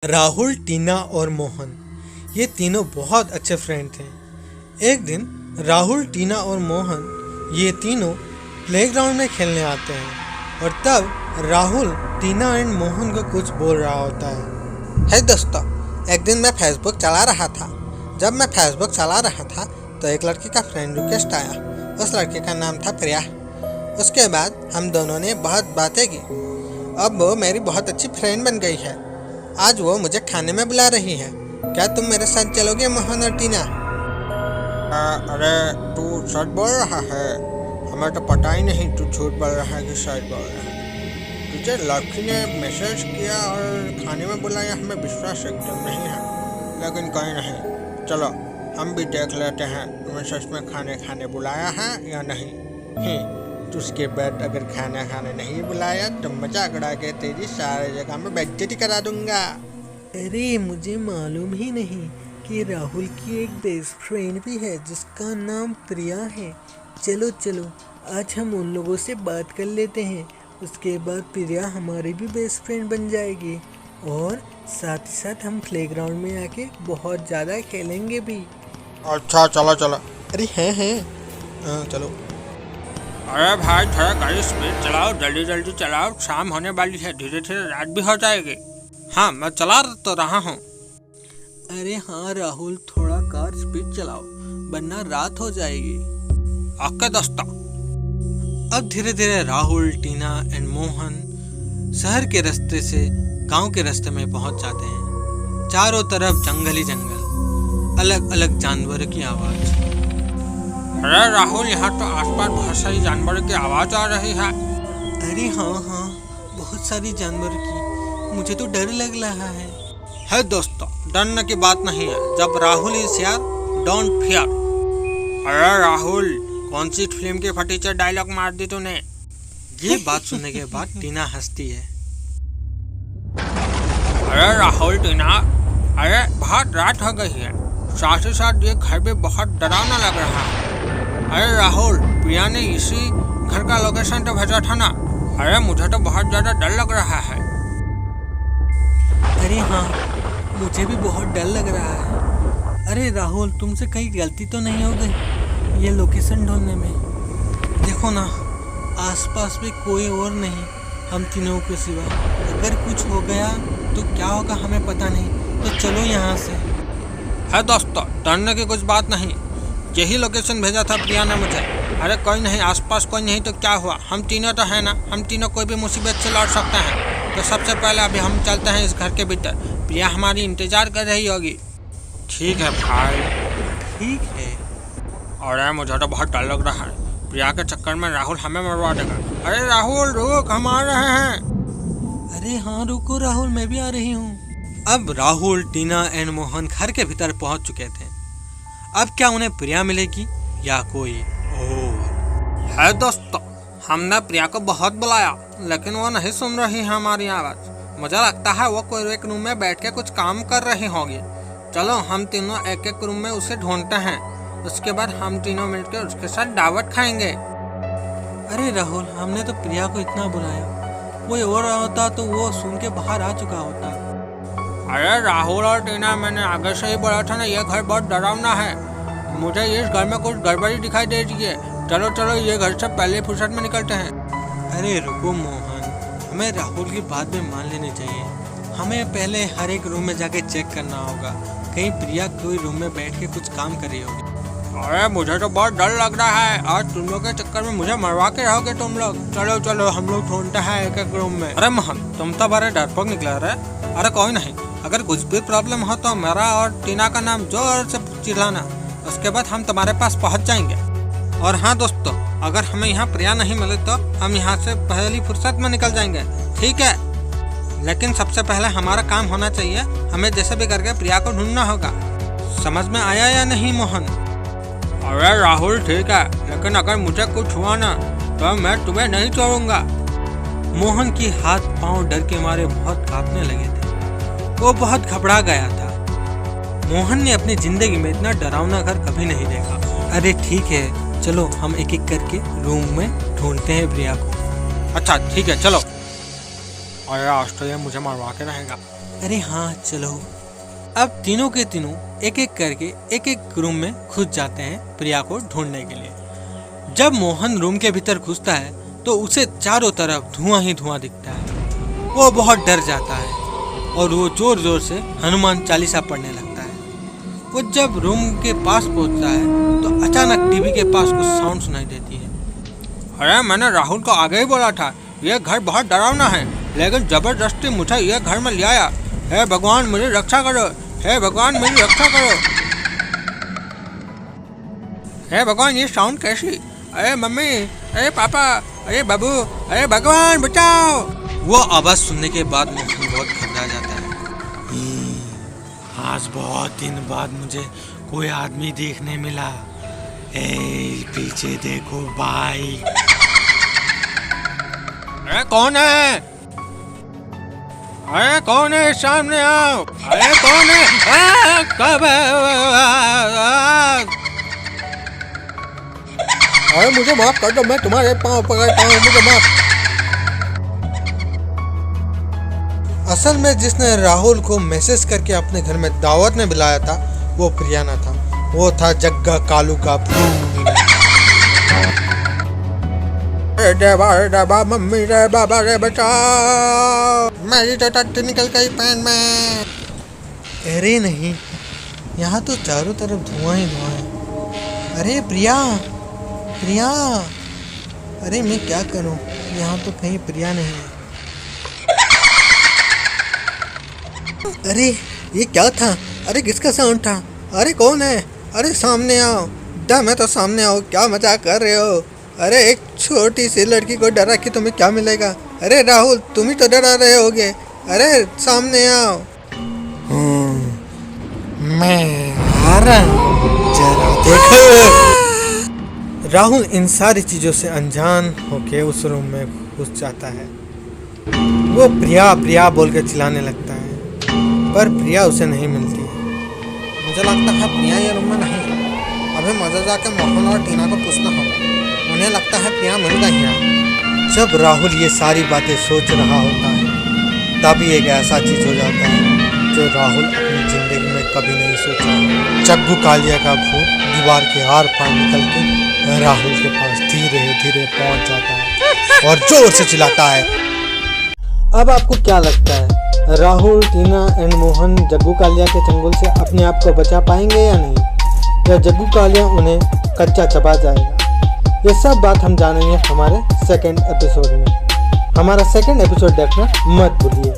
राहुल, टीना और मोहन ये तीनों बहुत अच्छे फ्रेंड थे। एक दिन राहुल, टीना और मोहन ये तीनों प्लेग्राउंड में खेलने आते हैं और तब राहुल टीना एंड मोहन को कुछ बोल रहा होता है। हे दोस्तों, एक दिन मैं फेसबुक चला रहा था। जब मैं फेसबुक चला रहा था तो एक लड़की का फ्रेंड रिक्वेस्ट आया। उस लड़के का नाम था प्रिया। उसके बाद हम दोनों ने बहुत बातें की। अब वो मेरी बहुत अच्छी फ्रेंड बन गई है। आज वो मुझे खाने में बुला रही है। क्या तुम मेरे साथ चलोगे मोहन और टीना? अरे तू सच बोल रहा है? हमें तो पता ही नहीं तू झूठ बोल रहा है कि सच बोल रहा है। तुझे लड़की ने मैसेज किया और खाने में बुलाया, हमें विश्वास एकदम नहीं है। लेकिन कोई नहीं, चलो हम भी देख लेते हैं तुम्हें सच में खाने बुलाया है या नहीं। तो उसके बाद अगर खाने नहीं बुलाया तो मजाक उड़ा के तेरी सारी जगह में बेइज्जती करा दूंगा। अरे मुझे मालूम ही नहीं कि राहुल की एक बेस्ट फ्रेंड भी है जिसका नाम प्रिया है। चलो चलो आज हम उन लोगों से बात कर लेते हैं। उसके बाद प्रिया हमारी भी बेस्ट फ्रेंड बन जाएगी और साथ ही साथ हम प्लेग्राउंड में आके बहुत ज़्यादा खेलेंगे भी। अच्छा चलो चलो। अरे हैं चलो। अरे भाई थोड़ा गाड़ी स्पीड चलाओ, जल्दी जल्दी चलाओ, शाम होने वाली है, धीरे धीरे रात भी हो जाएगी। हाँ मैं चला तो रहा हूँ। अरे हाँ राहुल, थोड़ा कार स्पीड चलाओ वरना रात हो जाएगी। ओके दोस्तों। अब धीरे धीरे राहुल, टीना एंड मोहन शहर के रास्ते से गांव के रास्ते में पहुंच जाते हैं। चारों तरफ जंगल ही जंगल, अलग अलग जानवरों की आवाज। अरे राहुल, यहाँ तो आसपास बहुत सारी जानवरों की आवाज आ रही है। अरे हाँ बहुत सारी जानवर की, मुझे तो डर लग रहा है। दोस्तों, डरने की बात नहीं है। जब Rahul is here, don't fear. अरे राहुल, कौन सी फिल्म की फटीचर डायलॉग मार दी तूने? ये बात सुनने के बाद टीना हंसती है। अरे राहुल, टीना, अरे बहुत रात हो गई है, साथ ही साथ ये घर भी बहुत डरावना लग रहा है। अरे राहुल, प्रिया ने इसी घर का लोकेशन तो भेजा था ना। अरे मुझे तो बहुत ज्यादा डर लग रहा है। अरे हाँ, मुझे भी बहुत डर लग रहा है। अरे राहुल, तुमसे कहीं गलती तो नहीं हो गई ये लोकेशन ढूंढने में? देखो ना, आसपास भी कोई और नहीं हम तीनों के सिवा। अगर कुछ हो गया तो क्या होगा हमें पता नहीं। तो चलो यहाँ से। है दोस्तों, डरने की कुछ बात नहीं। यही लोकेशन भेजा था प्रिया ने मुझे। अरे कोई नहीं, आसपास कोई नहीं तो क्या हुआ, हम तीनों तो है ना। हम तीनों कोई भी मुसीबत से लड़ सकते हैं। तो सबसे पहले अभी हम चलते हैं इस घर के भीतर। प्रिया हमारी इंतजार कर रही होगी। ठीक है भाई। ठीक है। अरे मुझे तो बहुत डर लग रहा है, प्रिया के चक्कर में राहुल हमें मरवा देगा। अरे राहुल रुक, हम आ रहे हैं। अरे हाँ रुको राहुल, मैं भी आ रही हूँ। अब राहुल, टीना एंड मोहन घर के भीतर पहुंच चुके थे। अब क्या उन्हें प्रिया मिलेगी या कोई और? है दोस्तों, हमने प्रिया को बहुत बुलाया लेकिन वो नहीं सुन रही है हमारी आवाज। मुझे लगता है वो कोई एक रूम में बैठ के कुछ काम कर रही होगी। चलो हम तीनों एक एक रूम में उसे ढूंढते हैं। उसके बाद हम तीनों मिलकर उसके साथ दावत खाएंगे। अरे राहुल, हमने तो प्रिया को इतना बुलाया, कोई और होता तो वो सुन के बाहर आ चुका होता। अरे राहुल और टीना, मैंने आगे से ही बोला था ना, ये घर बहुत डरावना है। मुझे इस घर में कुछ गड़बड़ी दिखाई दे रही है। चलो चलो ये घर से पहले फुर्सत में निकलते हैं। अरे रुको मोहन, हमें राहुल की बात भी मान लेनी चाहिए। हमें पहले हर एक रूम में जाके चेक करना होगा, कहीं प्रिया कोई रूम में बैठ के कुछ काम कर रही होगी। अरे मुझे तो बहुत डर लग रहा है, आज तुम लोग के चक्कर में मुझे मरवा के रहोगे तुम लोग। चलो चलो हम लोग ढूंढते हैं एक एक रूम में। अरे मोहन, तुम तो बड़े डरपोक निकला रहे। अरे कोई नहीं, अगर कुछ भी प्रॉब्लम हो तो मेरा और टीना का नाम जोर से चिल्लाना, उसके बाद हम तुम्हारे पास पहुंच जाएंगे। और हाँ दोस्तों, अगर हमें यहाँ प्रिया नहीं मिले तो हम यहाँ से पहली फुर्सत में निकल जाएंगे, ठीक है? लेकिन सबसे पहले हमारा काम होना चाहिए, हमें जैसे भी करके प्रिया को ढूंढना होगा। समझ में आया या नहीं मोहन? अरे राहुल ठीक है, लेकिन अगर मुझे कुछ हुआ ना तो मैं तुम्हें नहीं छोड़ूंगा। मोहन की हाथ पांव डर के मारे बहुत कांपने लगे थे। वो बहुत घबरा गया था। मोहन ने अपनी जिंदगी में इतना डरावना घर कभी नहीं देखा। अरे ठीक है, चलो हम एक एक करके रूम में ढूंढते हैं प्रिया को। अच्छा ठीक है चलो। अरे आज तो ये मुझे मरवा के रहेगा। अरे हाँ चलो। अब तीनों के तीनों एक एक करके एक एक रूम में घुस जाते हैं प्रिया को ढूंढने के लिए। जब मोहन रूम के भीतर घुसता है तो उसे चारों तरफ धुआं ही धुआं दिखता है। वो बहुत डर जाता है और वो जोर जोर से हनुमान चालीसा पढ़ने लगता है। वो जब रूम के पास पहुंचता है तो अचानक टीवी के पास कुछ साउंड सुनाई देती है। अरे मैंने राहुल को आगे ही बोला था यह घर बहुत डरावना है, लेकिन जबरदस्ती मुझे यह घर में ले आया। हे भगवान मेरी रक्षा करो, हे भगवान मेरी रक्षा करो, हे भगवान ये साउंड कैसी? अरे मम्मी, अरे पापा, अरे बाबू, अरे भगवान बचाओ। वो आवाज सुनने के बाद मोहन बहुत घबरा जाता है। आज बहुत दिन बाद मुझे कोई आदमी देखने मिला। पीछे देखो भाई। अरे कौन है? अरे कौन है? सामने आओ। अरे कौन है? कब? अरे मुझे माफ कर दो, मैं तुम्हारे पाँव पकड़ता हूँ, मुझे माफ। असल में जिसने राहुल को मैसेज करके अपने घर में दावत में बुलाया था वो प्रिया ना था, वो था जग्गा कालू का भूत। रे देवा मम्मी रे बाबा रे बचाओ, मेरी तो टट्टी निकल गई पैन में। अरे नहीं, यहाँ तो चारों तरफ धुआं ही धुआं है। अरे प्रिया, प्रिया, अरे मैं क्या करूं, यहाँ तो कहीं प्रिया नहीं है। अरे ये क्या था? अरे किसका साउंड था? अरे कौन है? अरे सामने आओ, दम है तो सामने आओ, क्या मजाक कर रहे हो? अरे एक छोटी सी लड़की को डरा के तुम्हें क्या मिलेगा? अरे राहुल तुम ही तो डरा रहे होगे। अरे सामने आओ। मैं आ रहा हूं, जरा देखो। राहुल इन सारी चीज़ों से अनजान होके उस रूम में घुस जाता है। वो प्रिया प्रिया बोल के चिल्लाने लगता है, पर प्रिया उसे नहीं मिलती। मुझे लगता है प्रिया ये रूम में नहीं है। अभी मजा जाके मोहन और टीना को पूछना होगा। उन्हें लगता है प्रिया मिल गई है। जब राहुल ये सारी बातें सोच रहा होता है तभी एक ऐसा चीज हो जाता है जो राहुल अपनी जिंदगी में कभी नहीं सोचा। जग्गू कालिया का भूत दीवार के आर पार निकल के राहुल के पास धीरे धीरे पहुंच जाता है और जोर से चिल्लाता है। अब आपको क्या लगता है, राहुल, टीना एंड मोहन जग्गू कालिया के चंगुल से अपने आप को बचा पाएंगे या नहीं, या जग्गू कालिया उन्हें कच्चा चबा जाएगा? ये सब बात हम जानेंगे हमारे सेकंड एपिसोड में। हमारा सेकंड एपिसोड देखना मत भूलिए।